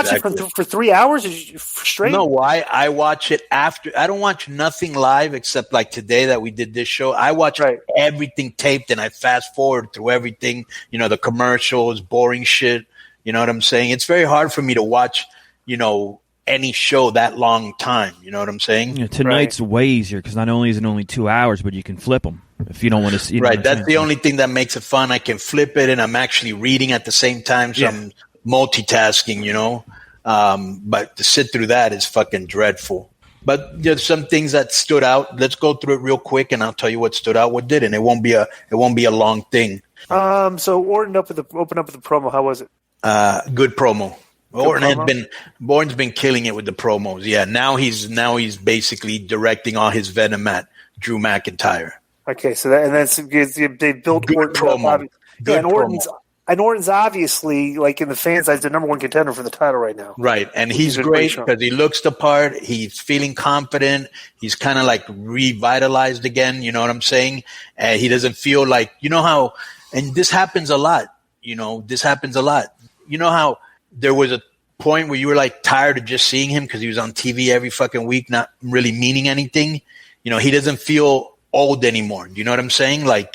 watch it for 3 hours straight? No, I watch it after. I don't watch nothing live except like today that we did this show. I watch everything taped and I fast forward through everything. You know, the commercials, boring shit. You know what I'm saying? It's very hard for me to watch, you know, any show that long time. You know what I'm saying? Yeah, tonight's way easier because not only is it only 2 hours, but you can flip them if you don't want to see. Right. That's the only thing that makes it fun. I can flip it and I'm actually reading at the same time. So I'm multitasking, you know. But to sit through that is fucking dreadful. But there's some things that stood out. Let's go through it real quick, and I'll tell you what stood out, what didn't. It won't be a long thing. So Orton opened up with the promo. How was it? Good promo. Orton's been killing it with the promos. Yeah, now he's basically directing all his venom at Drew McIntyre. Okay, so they built good Orton promo. Good promo. And Orton's obviously, like in the fans' eyes, the number one contender for the title right now. Right, and he's great because he looks the part. He's feeling confident. He's kind of like revitalized again. You know what I'm saying? He doesn't feel like, you know how, and this happens a lot. You know how there was a point where you were like tired of just seeing him because he was on TV every fucking week, not really meaning anything. You know, he doesn't feel old anymore. You know what I'm saying? Like,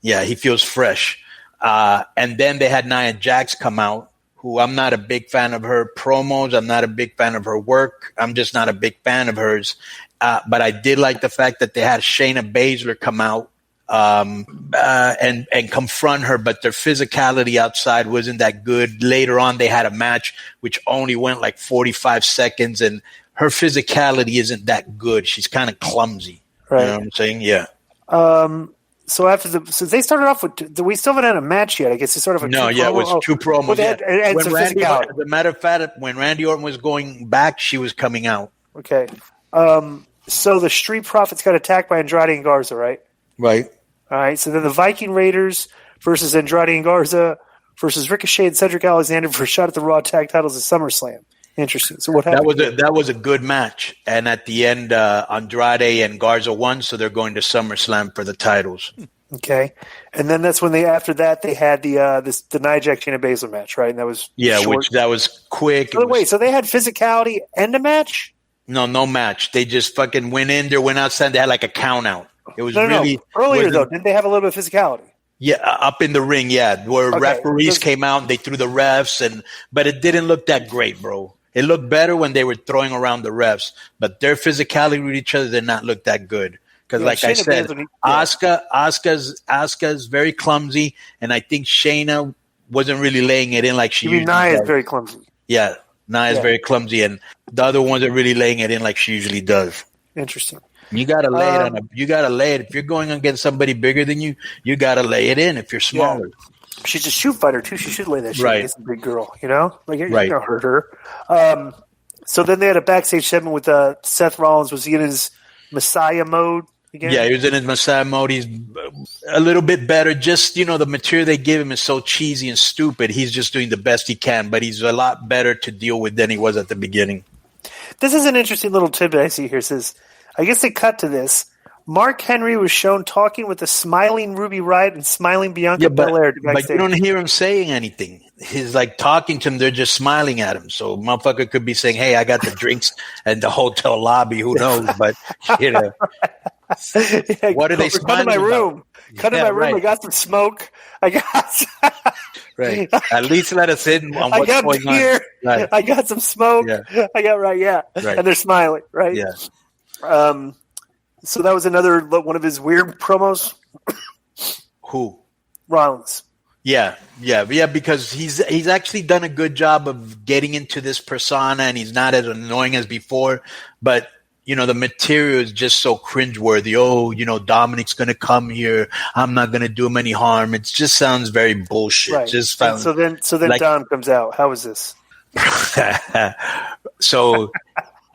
yeah, he feels fresh. And then they had Nia Jax come out, who I'm not a big fan of her promos. I'm not a big fan of her work. I'm just not a big fan of hers. But I did like the fact that they had Shayna Baszler come out and confront her, but their physicality outside wasn't that good. Later on, they had a match which only went like 45 seconds, and her physicality isn't that good. She's kind of clumsy. Right. You know what I'm saying? Yeah. So so they started off with, we still haven't had a match yet. I guess it's sort of a it was two promos. Well, as a matter of fact, when Randy Orton was going back, she was coming out. Okay. So the Street Profits got attacked by Andrade and Garza, right? Right. All right. So then the Viking Raiders versus Andrade and Garza versus Ricochet and Cedric Alexander for a shot at the Raw Tag Titles at SummerSlam. Interesting. So what happened? That was a good match, and at the end, Andrade and Garza won, so they're going to SummerSlam for the titles. Okay, and then that's when after that they had the Nia Jax Shayna Baszler match, right? And that was short. That was quick. So they had physicality and a match? No match. They just fucking went in there, went outside. They had like a count out. It was earlier though. Didn't they have a little bit of physicality? Yeah, up in the ring, where referees came out and they threw the refs, but it didn't look that great, bro. It looked better when they were throwing around the refs, but their physicality with each other did not look that good. Because, like I said, Asuka's very clumsy, and I think Shayna wasn't really laying it in like she usually does. Nia is very clumsy. Yeah, Nia is very clumsy, and the other ones are really laying it in like she usually does. Interesting. You gotta lay it you gotta lay it. If you're going against somebody bigger than you, you gotta lay it in. If you're smaller. Yeah. She's a shoot fighter too. She should lay that shit against a big girl, you know? Like you're gonna hurt her. So then they had a backstage segment with Seth Rollins. Was he in his Messiah mode again? Yeah, he was in his Messiah mode. He's a little bit better. Just, the material they give him is so cheesy and stupid. He's just doing the best he can, but he's a lot better to deal with than he was at the beginning. This is an interesting little tidbit I see here. It says, I guess they cut to this. Mark Henry was shown talking with a smiling Ruby Riott and smiling Bianca Belair. But you don't hear him saying anything. He's like talking to them. They're just smiling at him. So motherfucker could be saying, hey, I got the drinks in the hotel lobby. Who knows? But, what are they smiling Come in my room. About? Come in my room. I got some smoke. I got right. At least let us in on what's going beer. On. Right. I got some smoke. Yeah. I got right. And they're smiling, right? Yeah. So that was another one of his weird promos. Who? Rollins. Yeah, because he's actually done a good job of getting into this persona, and he's not as annoying as before. But the material is just so cringeworthy. Oh, Dominic's gonna come here. I'm not gonna do him any harm. It just sounds very bullshit. Right. So then like, Dom comes out. How is this? So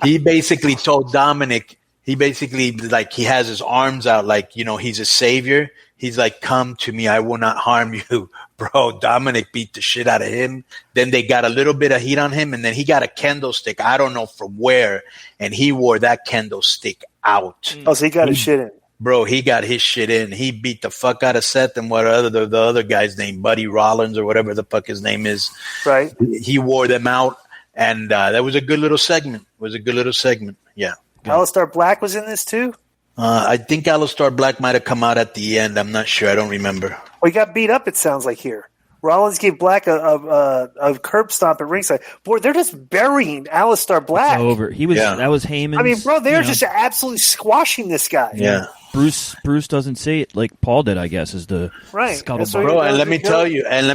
he basically told Dominic. He basically, he has his arms out like, he's a savior. He's like, come to me. I will not harm you. Bro, Dominic beat the shit out of him. Then they got a little bit of heat on him, and then he got a kendo stick. I don't know from where, and he wore that kendo stick out. Oh, so he got his shit in. Bro, he got his shit in. He beat the fuck out of Seth and the other guy's name, Buddy Rollins or whatever the fuck his name is. Right. He wore them out. And that was a good little segment. Yeah. Alistar Black was in this too? I think Alistar Black might have come out at the end. I'm not sure. I don't remember. Well, he got beat up, it sounds like here. Rollins gave Black a curb stomp at ringside. Boy, they're just burying Alistar Black. It's over. That was Heyman's. I mean, bro, they're just absolutely squashing this guy. Yeah. Bruce doesn't see it like Paul did, I guess, is the scuttlebutt. Bro, and let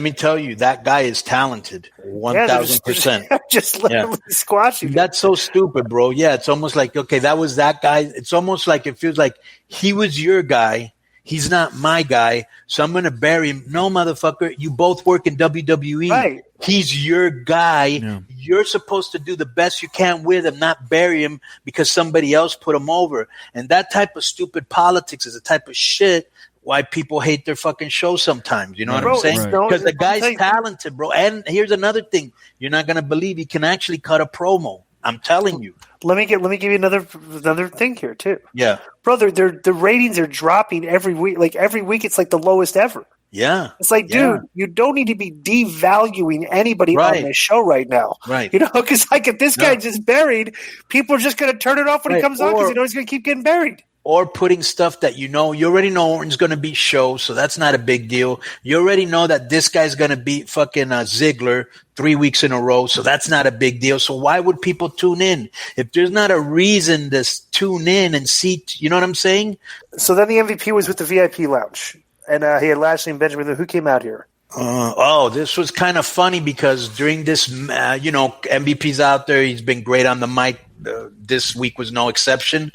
me tell you, that guy is talented, 1,000%. Just literally squashing. That's so stupid, bro. Yeah, it's almost like, okay, that was that guy. It's almost like it feels like he was your guy. He's not my guy, so I'm going to bury him. No, motherfucker, you both work in WWE. Right. He's your guy. Yeah. You're supposed to do the best you can with him, not bury him because somebody else put him over. And that type of stupid politics is the type of shit why people hate their fucking show sometimes. You know what I'm saying? Because the guy's talented, bro. And here's another thing. You're not going to believe he can actually cut a promo. I'm telling you. Let me give you another thing here too. Yeah, brother, the ratings are dropping every week. Like every week, it's like the lowest ever. Yeah, it's like, dude, you don't need to be devaluing anybody on this show right now, right? You know, because like if this guy just buried, people are just going to turn it off when he comes on because he's going to keep getting buried. Or putting stuff that you already know Orton's going to beat Show, so that's not a big deal. You already know that this guy's going to beat fucking Ziggler 3 weeks in a row, so that's not a big deal. So why would people tune in? If there's not a reason to tune in and see, you know what I'm saying? So then the MVP was with the VIP lounge, and he had Lashley and Benjamin. Who came out here? This was kind of funny because during this, MVP's out there. He's been great on the mic. This week was no exception.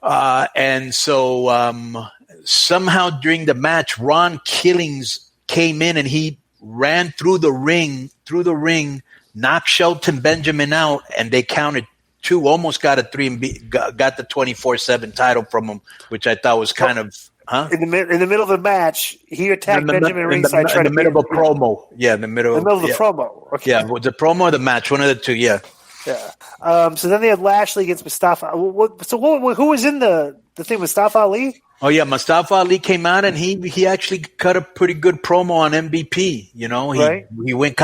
And so somehow during the match, Ron Killings came in and he ran through the ring, knocked Shelton Benjamin out, and they counted 2, almost got a 3, and got the 24/7 title from him, which I thought was kind of in the middle of the match. He attacked Benjamin ringside in the middle of a promo. Yeah, in the middle of the promo. Okay. Yeah, was the promo or the match? One of the two. Yeah. Yeah. So then they had Lashley against Mustafa. Who was in the thing? Mustafa Ali? Oh yeah, Mustafa Ali came out and he actually cut a pretty good promo on MVP. You know, he went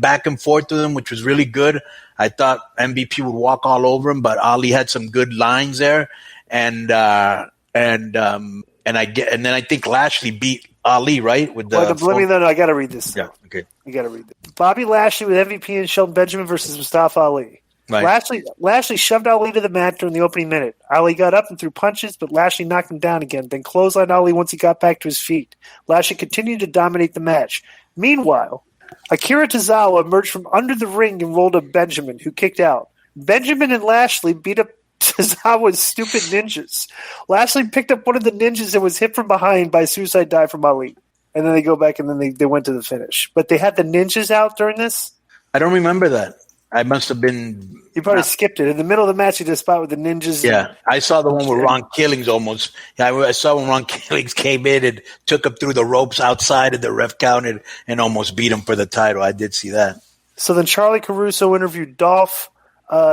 back and forth with him, which was really good. I thought MVP would walk all over him, but Ali had some good lines there, and then I think Lashley beat Ali, right? With the I got to read this. Yeah, okay. You got to read this. Bobby Lashley with MVP and Sheldon Benjamin versus Mustafa Ali. Right. Lashley shoved Ali to the mat during the opening minute. Ali got up and threw punches, but Lashley knocked him down again, then clotheslined Ali once he got back to his feet. Lashley continued to dominate the match. Meanwhile, Akira Tozawa emerged from under the ring and rolled up Benjamin, who kicked out. Benjamin and Lashley beat up Tozawa's stupid ninjas. Lashley picked up one of the ninjas and was hit from behind by a suicide dive from Ali. And then they go back and then they went to the finish. But they had the ninjas out during this? I don't remember that. I must have been... You probably skipped it. In the middle of the match, you did a spot with the ninjas. Yeah, I saw the one with Ron Killings almost. Yeah, I saw when Ron Killings came in and took him through the ropes outside and the ref counted and almost beat him for the title. I did see that. So then Charlie Caruso interviewed Dolph.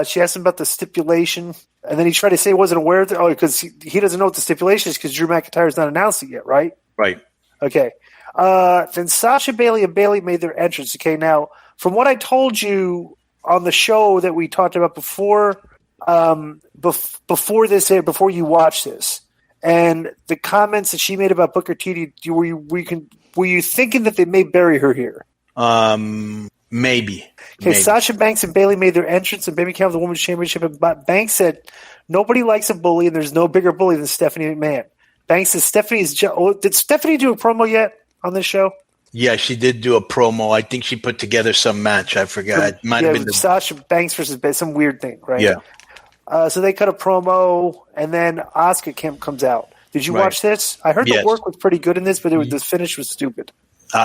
She asked him about the stipulation. And then he tried to say he wasn't aware of it. Oh, because he doesn't know what the stipulation is because Drew McIntyre's not announced it yet, right? Right. Okay. Then Sasha Bailey and Bailey made their entrance. Okay, now, from what I told you on the show that we talked about before before you watch this, and the comments that she made about Booker T, were you thinking that they may bury her here? Maybe. Okay, Sasha Banks and Bailey made their entrance and Baby Cam the Women's Championship, and Banks said, nobody likes a bully, and there's no bigger bully than Stephanie McMahon. Banks says did Stephanie do a promo yet on this show? Yeah, she did do a promo. I think she put together some match. I forgot. It might have been Sasha Banks versus some weird thing, right? Yeah. So they cut a promo, and then Asuka comes out. Did you watch this? I heard the work was pretty good in this, but the finish was stupid.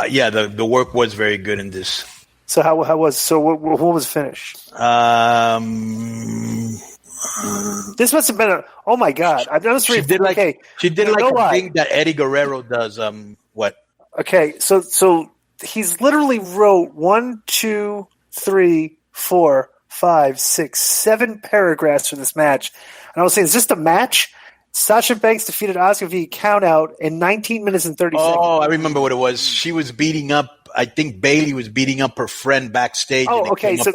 Yeah, the work was very good in this. So what was the finish? This must have been oh my god! I noticed she did like a thing that Eddie Guerrero does. What? Okay, so he's literally wrote 1, 2, 3, 4, 5, 6, 7 paragraphs for this match, and I was saying, is this the match? Sasha Banks defeated Asuka via count out in 19 minutes and 30 seconds. Oh, I remember what it was. She was beating up I think Bailey was beating up her friend backstage. Oh, okay. So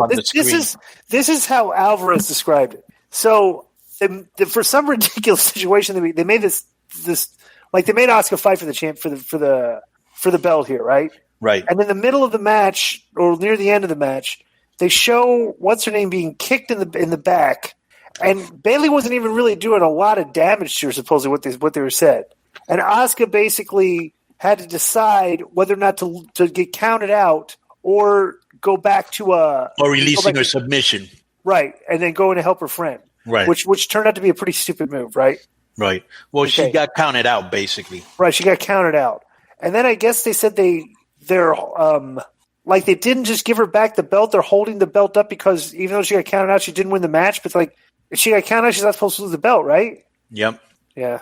this is how Alvarez described it. So for some ridiculous situation, they made this like they made Asuka fight for the champ for the belt here, right? Right. And in the middle of the match, or near the end of the match, they show what's her name being kicked in the back, and Bailey wasn't even really doing a lot of damage to her, supposedly what they were said. And Asuka basically had to decide whether or not to get counted out or go back to or releasing her submission, right, and then go in to help her friend, right, which turned out to be a pretty stupid move, right? Right. Well, okay. She got counted out, basically. Right, she got counted out, and then I guess they said they're like they didn't just give her back the belt; they're holding the belt up because even though she got counted out, she didn't win the match. But like if she got counted out, she's not supposed to lose the belt, right? Yep. Yeah.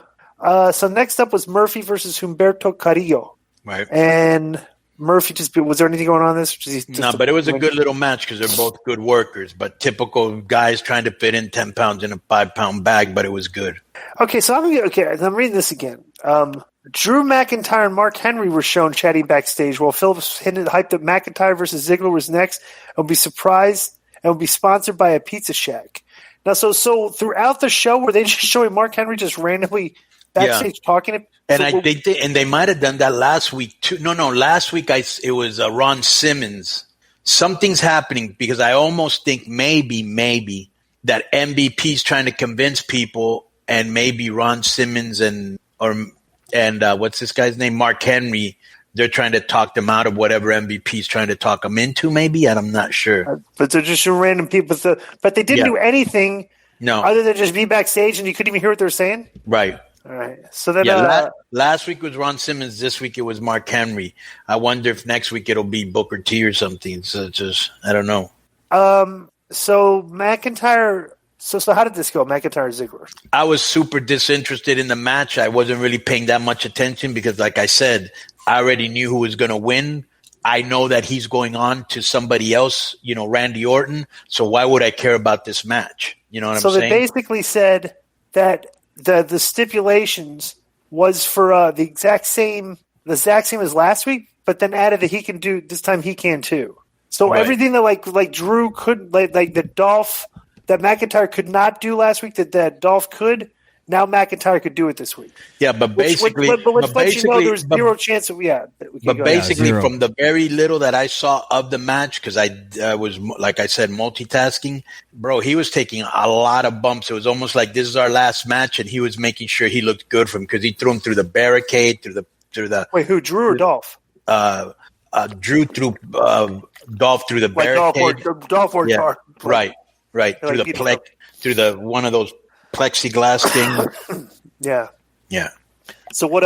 So next up was Murphy versus Humberto Carrillo. Right. And Murphy was there anything going on in this? No, but it was a good little match because they're both good workers, but typical guys trying to fit in 10 pounds in a 5-pound bag, but it was good. Okay, so I'm reading this again. Drew McIntyre and Mark Henry were shown chatting backstage while Phillips hyped that McIntyre versus Ziggler was next and would be surprised and would be sponsored by a Pizza Shack. Now, so throughout the show, were they just showing Mark Henry just randomly backstage talking? They might have done that last week too. No, last week it was Ron Simmons. Something's happening because I almost think maybe that MVP's trying to convince people, and maybe Ron Simmons and what's this guy's name, Mark Henry. They're trying to talk them out of whatever MVP's trying to talk them into. Maybe I'm not sure. But they're just random people. But they didn't do anything. No, other than just be backstage, and you couldn't even hear what they're saying. Right. All right. So then, last week was Ron Simmons. This week it was Mark Henry. I wonder if next week it'll be Booker T or something. So I don't know. So McIntyre. So how did this go, McIntyre Ziggler? I was super disinterested in the match. I wasn't really paying that much attention because, like I said, I already knew who was going to win. I know that he's going on to somebody else, Randy Orton. So why would I care about this match? You know what I'm saying? So they basically said that the stipulations was for the exact same as last week, but then added that he can do this time. He can too. So everything that like Drew could like the Dolph that McIntyre could not do last week that Dolph could. Now McIntyre could do it this week. Yeah, but basically, there's zero chance that from the very little that I saw of the match, because I was, like I said, multitasking, bro, he was taking a lot of bumps. It was almost like this is our last match, and he was making sure he looked good for him because he threw him through the barricade, through the. Wait, who, Drew or Dolph? Drew threw Dolph through the barricade. Dolph or Dolph. Right. Through through the one of those plexiglass thing. Yeah. So what?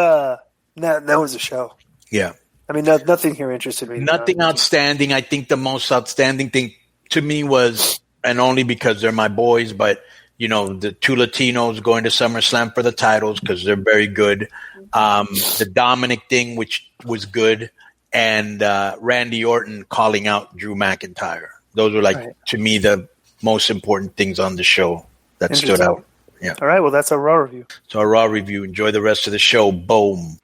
That was a show. Yeah. I mean, nothing here interested me. Nothing outstanding. I think the most outstanding thing to me was, and only because they're my boys, but the two Latinos going to SummerSlam for the titles because they're very good. The Dominic thing, which was good, and Randy Orton calling out Drew McIntyre. Those were to me the most important things on the show that stood out. Yeah. All right. Well, that's our Raw review. So our Raw review. Enjoy the rest of the show. Boom.